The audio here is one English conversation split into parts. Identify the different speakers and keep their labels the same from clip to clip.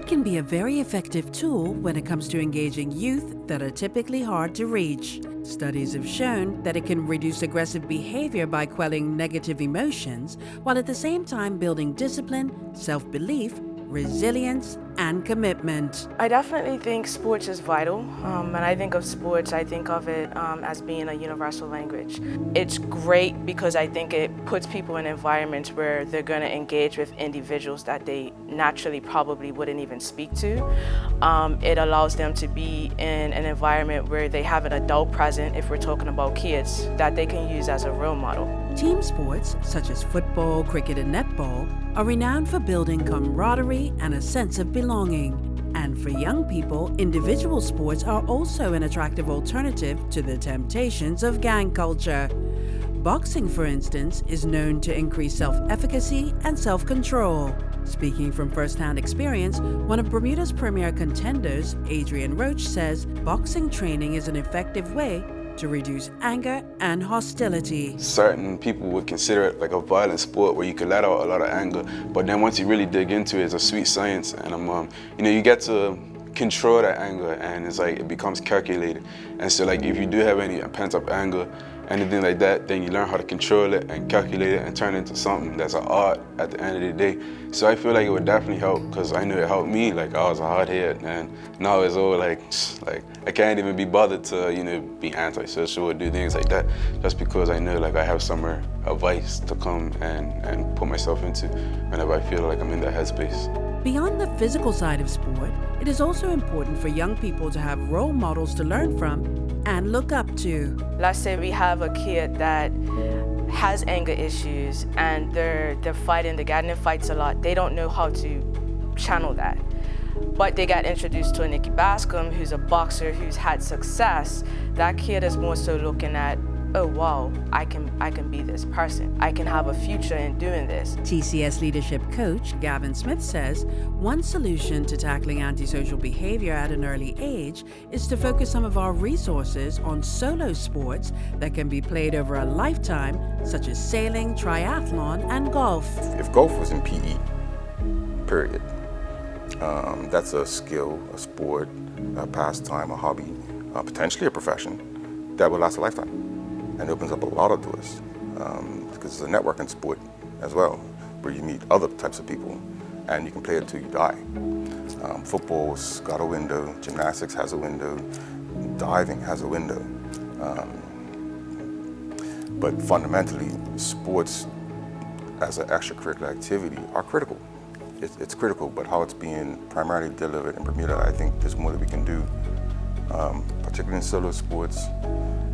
Speaker 1: Sport can be a very effective tool when it comes to engaging youth that are typically hard to reach. Studies have shown that it can reduce aggressive behavior by quelling negative emotions, while at the same time building discipline, self-belief, resilience, and commitment.
Speaker 2: I definitely think sports is vital. When I think of sports, I think of it as being a universal language. It's great because I think it puts people in environments where they're going to engage with individuals that they naturally probably wouldn't even speak to. It allows them to be in an environment where they have an adult present, if we're talking about kids, that they can use as a role model.
Speaker 1: Team sports, such as football, cricket, and netball, are renowned for building camaraderie and a sense of belonging. And for young people, individual sports are also an attractive alternative to the temptations of gang culture. Boxing, for instance, is known to increase self-efficacy and self-control. Speaking from first-hand experience, one of Bermuda's premier contenders, Adrian Roach, says boxing training is an effective way to reduce anger and hostility.
Speaker 3: Certain people would consider it like a violent sport where you can let out a lot of anger, but then once you really dig into it, it's a sweet science, and you get to control that anger, and it's like it becomes calculated. And so like if you do have any pent-up anger, anything like that, then you learn how to control it and calculate it and turn it into something that's an art at the end of the day. So I feel like it would definitely help, because I knew it helped me. Like I was a hardhead, and now it's all like I can't even be bothered to be antisocial or do things like that, just because I know like I have somewhere, a vice to come and put myself into whenever I feel like I'm in that headspace.
Speaker 1: Beyond the physical side of sport, it is also important for young people to have role models to learn from and look up to.
Speaker 2: Let's say we have a kid that has anger issues and they're fighting, they're getting in fights a lot. They don't know how to channel that. But they got introduced to a Nikki Bascom, who's a boxer who's had success. That kid is more so looking at, oh wow, I can be this person. I can have a future in doing this.
Speaker 1: TCS leadership coach Gavin Smith says one solution to tackling antisocial behavior at an early age is to focus some of our resources on solo sports that can be played over a lifetime, such as sailing, triathlon, and golf.
Speaker 4: If golf was in PE, period, that's a skill, a sport, a pastime, a hobby, potentially a profession that will last a lifetime. And opens up a lot of doors, because it's a networking sport as well, where you meet other types of people and you can play it till you die. Football's got a window, gymnastics has a window, diving has a window. But fundamentally, sports as an extracurricular activity are critical. It's critical, but how it's being primarily delivered in Bermuda, I think there's more that we can do, particularly in solo sports,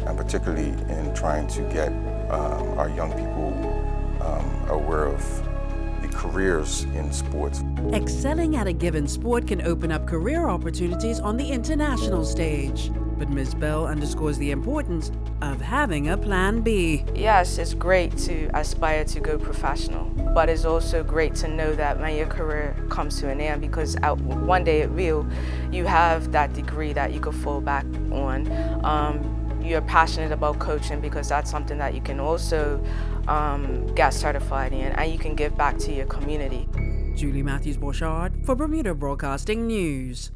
Speaker 4: and particularly in trying to get our young people aware of the careers in sports.
Speaker 1: Excelling at a given sport can open up career opportunities on the international stage. But Ms. Bell underscores the importance of having a plan B.
Speaker 2: Yes, it's great to aspire to go professional, but it's also great to know that when your career comes to an end, because one day it will, you have that degree that you could fall back on. You're passionate about coaching because that's something that you can also get certified in, and you can give back to your community.
Speaker 1: Julie Matthews-Borchard for Bermuda Broadcasting News.